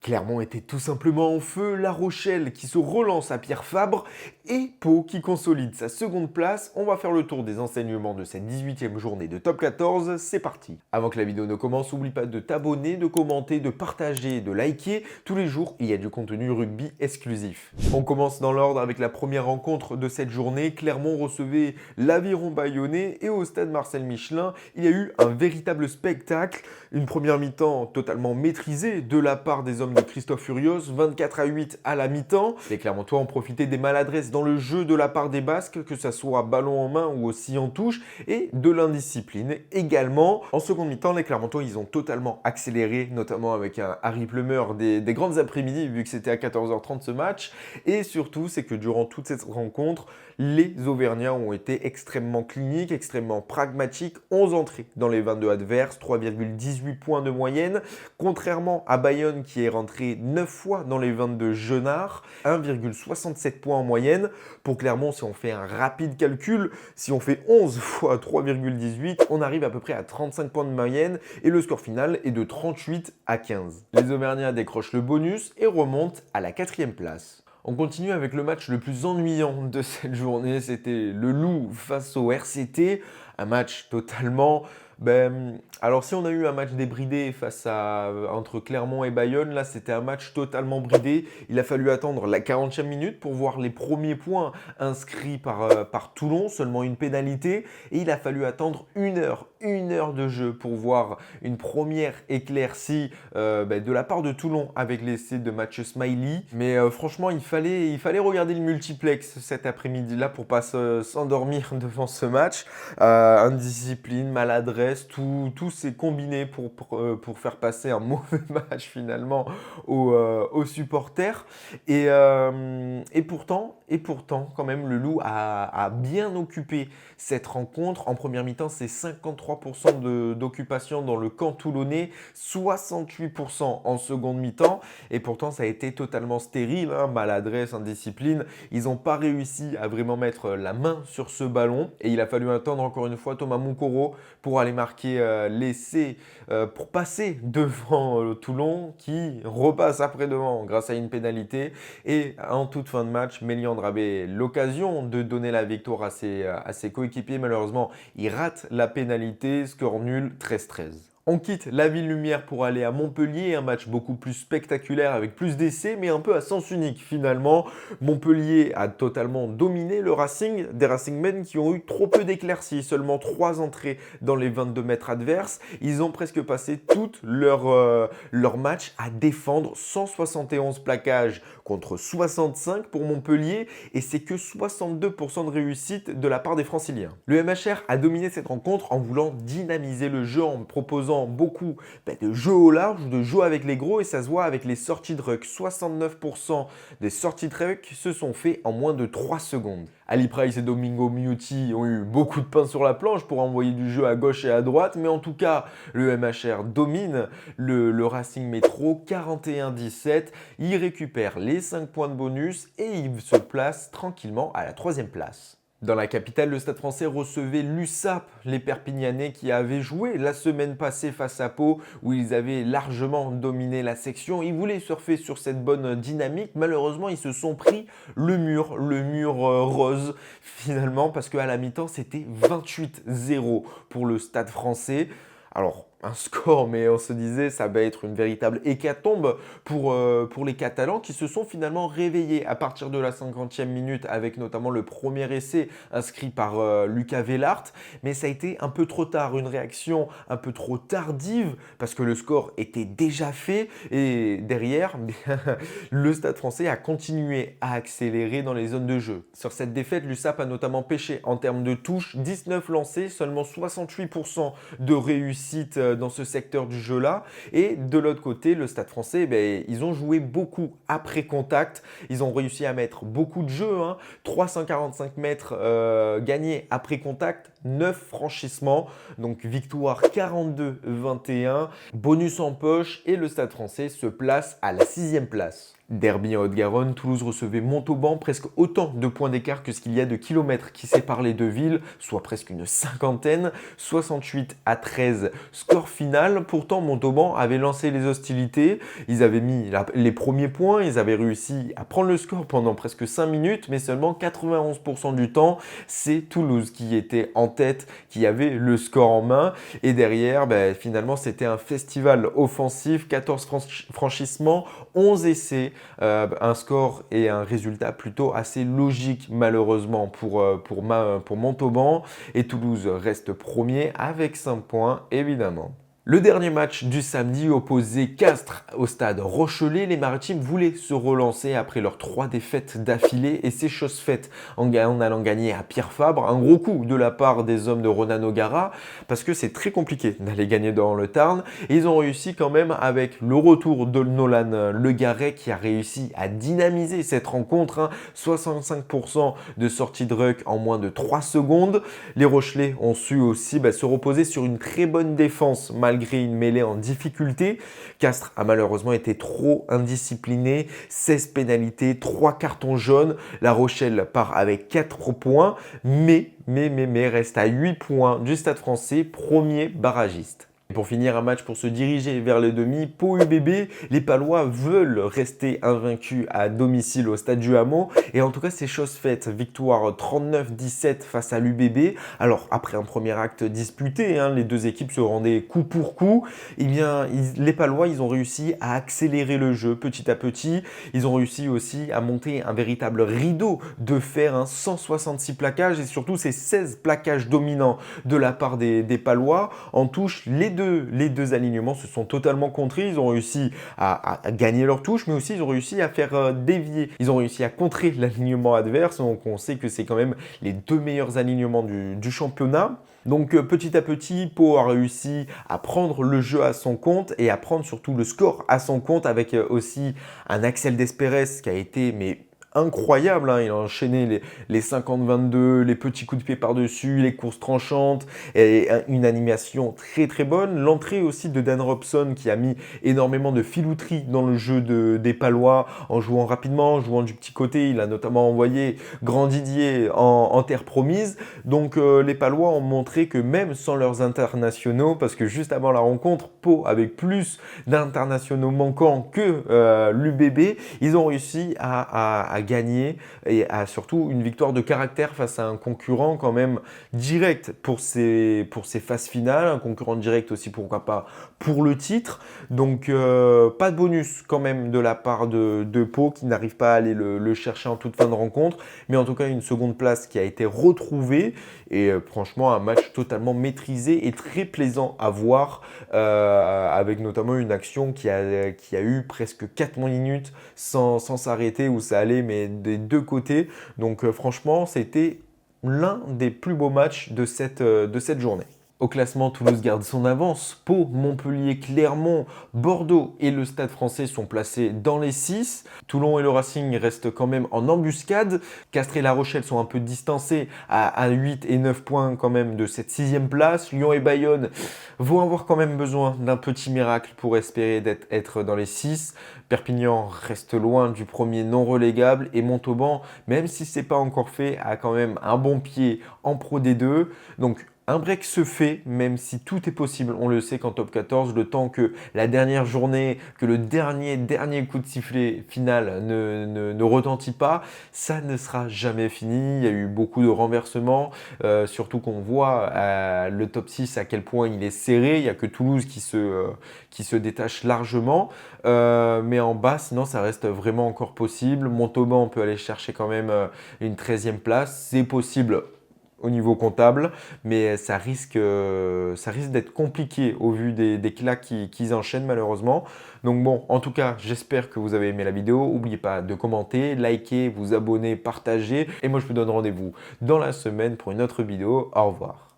Clermont était tout simplement en feu, La Rochelle qui se relance à Pierre Fabre et Pau qui consolide sa seconde place. On va faire le tour des enseignements de cette 18e journée de Top 14, c'est parti. Avant que la vidéo ne commence, n'oublie pas de t'abonner, de commenter, de partager, de liker. Tous les jours, il y a du contenu rugby exclusif. On commence dans l'ordre avec la première rencontre de cette journée. Clermont recevait l'Aviron Bayonnais et au stade Marcel Michelin, il y a eu un véritable spectacle. Une première mi-temps totalement maîtrisée de la part des hommes de Christophe Furios, 24-8 à la mi-temps. Les Clermontois ont profité des maladresses dans le jeu de la part des Basques, que ce soit ballon en main ou aussi en touche, et de l'indiscipline également. En seconde mi-temps, les Clermontois, ils ont totalement accéléré, notamment avec un Harry Plumeur des grandes après-midi, vu que c'était à 14h30 ce match. Et surtout, c'est que durant toute cette rencontre, les Auvergnats ont été extrêmement cliniques, extrêmement pragmatiques. 11 entrées dans les 22 adverses, 3,18 points de moyenne. Contrairement à Bayonne qui est rentré 9 fois dans les 22 Jeunards, 1,67 points en moyenne. Pour Clermont, si on fait un rapide calcul, si on fait 11 fois 3,18, on arrive à peu près à 35 points de moyenne et le score final est de 38-15. Les Auvergnats décrochent le bonus et remontent à la 4e place. On continue avec le match le plus ennuyant de cette journée, c'était le Loup face au RCT, un match totalement... alors si on a eu un match débridé entre Clermont et Bayonne, là c'était un match totalement bridé. Il a fallu attendre la 40e minute pour voir les premiers points inscrits par Toulon, seulement une pénalité. Et il a fallu attendre une heure de jeu pour voir une première éclaircie de la part de Toulon avec l'essai de Mathieu Smiley. Mais franchement, il fallait regarder le multiplex cet après-midi-là pour pas s'endormir devant ce match. Indiscipline, maladresse, tout s'est combiné pour faire passer un mauvais match finalement aux supporters. Et pourtant, quand même, le Loup a bien occupé cette rencontre. En première mi-temps, c'est 53% d'occupation dans le camp toulonnais, 68% en seconde mi-temps. Et pourtant, ça a été totalement stérile, hein, maladresse, indiscipline. Ils n'ont pas réussi à vraiment mettre la main sur ce ballon. Et il a fallu attendre encore une fois Thomas Moukoro pour aller marquer l'essai, pour passer devant Toulon, qui repasse après devant grâce à une pénalité. Et en toute fin de match, Méliandre avait l'occasion de donner la victoire à ses coéquipiers. Malheureusement, il rate la pénalité, score nul, 13-13. On quitte la Ville-Lumière pour aller à Montpellier, un match beaucoup plus spectaculaire avec plus d'essais, mais un peu à sens unique finalement. Montpellier a totalement dominé le Racing, des Racingmen qui ont eu trop peu d'éclaircies, seulement 3 entrées dans les 22 mètres adverses. Ils ont presque passé tout leur match à défendre, 171 plaquages contre 65 pour Montpellier, et c'est que 62% de réussite de la part des Franciliens. Le MHR a dominé cette rencontre en voulant dynamiser le jeu, en proposant beaucoup de jeux au large, de jeux avec les gros, et ça se voit avec les sorties de ruck. 69% des sorties de ruck se sont faites en moins de 3 secondes. Ali Price et Domingo Miotti ont eu beaucoup de pain sur la planche pour envoyer du jeu à gauche et à droite, mais en tout cas, le MHR domine le Racing Métro 41-17. Il récupère les 5 points de bonus et il se place tranquillement à la 3e place. Dans la capitale, le Stade Français recevait l'USAP, les Perpignanais qui avaient joué la semaine passée face à Pau, où ils avaient largement dominé la section. Ils voulaient surfer sur cette bonne dynamique. Malheureusement, ils se sont pris le mur rose finalement, parce qu'à la mi-temps, c'était 28-0 pour le Stade Français. Alors, un score, mais on se disait ça va être une véritable hécatombe pour les Catalans qui se sont finalement réveillés à partir de la 50e minute avec notamment le premier essai inscrit par Lucas Vellart. Mais ça a été un peu trop tard, une réaction un peu trop tardive parce que le score était déjà fait et derrière, le Stade Français a continué à accélérer dans les zones de jeu. Sur cette défaite, l'USAP a notamment pêché en termes de touches, 19 lancés, seulement 68% de réussite dans ce secteur du jeu-là. Et de l'autre côté, le Stade Français, ils ont joué beaucoup après contact. Ils ont réussi à mettre beaucoup de jeux, 345 mètres gagnés après contact, 9 franchissements. Donc victoire 42-21, bonus en poche et le Stade Français se place à la 6e place. Derby en Haute-Garonne, Toulouse recevait Montauban, presque autant de points d'écart que ce qu'il y a de kilomètres qui séparent les deux villes, soit presque une cinquantaine, 68-13, score final. Pourtant, Montauban avait lancé les hostilités, ils avaient mis les premiers points, ils avaient réussi à prendre le score pendant presque 5 minutes, mais seulement 91% du temps, c'est Toulouse qui était en tête, qui avait le score en main. Et derrière, finalement, c'était un festival offensif, 14 franchissements, 11 essais, un score et un résultat plutôt assez logique malheureusement pour Montauban. Et Toulouse reste premier avec 5 points évidemment. Le dernier match du samedi opposait Castres au stade Rochelet. Les Maritimes voulaient se relancer après leurs 3 défaites d'affilée et c'est chose faite en allant gagner à Pierre Fabre. Un gros coup de la part des hommes de Ronan O'Gara parce que c'est très compliqué d'aller gagner dans le Tarn. Et ils ont réussi quand même avec le retour de Nolan Le Garret qui a réussi à dynamiser cette rencontre. 65% de sortie de ruck en moins de 3 secondes. Les Rochelais ont su aussi se reposer sur une très bonne défense malgré une mêlée en difficulté. Castres a malheureusement été trop indiscipliné, 16 pénalités, 3 cartons jaunes. La Rochelle part avec 4 points, mais reste à 8 points du Stade Français, premier barragiste. Pour finir, un match pour se diriger vers les demi, Pau UBB, les Palois veulent rester invaincus à domicile au stade du Hameau et en tout cas c'est chose faite, victoire 39-17 face à l'UBB. Alors après un premier acte disputé, les deux équipes se rendaient coup pour coup, les Palois ils ont réussi à accélérer le jeu petit à petit, ils ont réussi aussi à monter un véritable rideau de fer, 166 plaquages et surtout ces 16 plaquages dominants de la part des Palois. En touche, les deux alignements se sont totalement contrés. Ils ont réussi à gagner leur touche, mais aussi ils ont réussi à faire dévier. Ils ont réussi à contrer l'alignement adverse. Donc on sait que c'est quand même les 2 meilleurs alignements du championnat. Donc petit à petit, Pau a réussi à prendre le jeu à son compte et à prendre surtout le score à son compte avec aussi un Axel Despérès qui a été incroyable, il a enchaîné les 50-22, les petits coups de pied par-dessus, les courses tranchantes et une animation très très bonne. L'entrée aussi de Dan Robson qui a mis énormément de filouterie dans le jeu des Palois en jouant rapidement, en jouant du petit côté. Il a notamment envoyé Grand Didier en terre promise. Donc les Palois ont montré que même sans leurs internationaux, parce que juste avant la rencontre, Pau avec plus d'internationaux manquants que l'UBB, ils ont réussi à gagner et à surtout une victoire de caractère face à un concurrent quand même direct pour ces phases finales, un concurrent direct aussi pourquoi pas pour le titre. Donc pas de bonus quand même de la part de Pau qui n'arrive pas à aller le chercher en toute fin de rencontre, mais en tout cas une seconde place qui a été retrouvée et franchement un match totalement maîtrisé et très plaisant à voir avec notamment une action qui a eu presque 4 minutes sans s'arrêter où ça allait mais des deux côtés. Donc franchement, c'était l'un des plus beaux matchs de cette journée. Au classement, Toulouse garde son avance. Pau, Montpellier, Clermont, Bordeaux et le Stade Français sont placés dans les 6. Toulon et le Racing restent quand même en embuscade. Castres et La Rochelle sont un peu distancés à 8 et 9 points quand même de cette 6e place. Lyon et Bayonne vont avoir quand même besoin d'un petit miracle pour espérer être dans les 6. Perpignan reste loin du premier non relégable et Montauban, même si ce n'est pas encore fait, a quand même un bon pied en Pro D2. Donc un break se fait, même si tout est possible, on le sait qu'en top 14, le temps que la dernière journée, que le dernier coup de sifflet final ne retentit pas, ça ne sera jamais fini. Il y a eu beaucoup de renversements, surtout qu'on voit le top 6 à quel point il est serré. Il n'y a que Toulouse qui se détache largement, mais en bas, sinon ça reste vraiment encore possible. Montauban, on peut aller chercher quand même une 13e place, c'est possible au niveau comptable, mais ça risque d'être compliqué au vu des claques qu'ils enchaînent malheureusement. Donc bon, en tout cas, j'espère que vous avez aimé la vidéo. N'oubliez pas de commenter, liker, vous abonner, partager. Et moi, je vous donne rendez-vous dans la semaine pour une autre vidéo. Au revoir.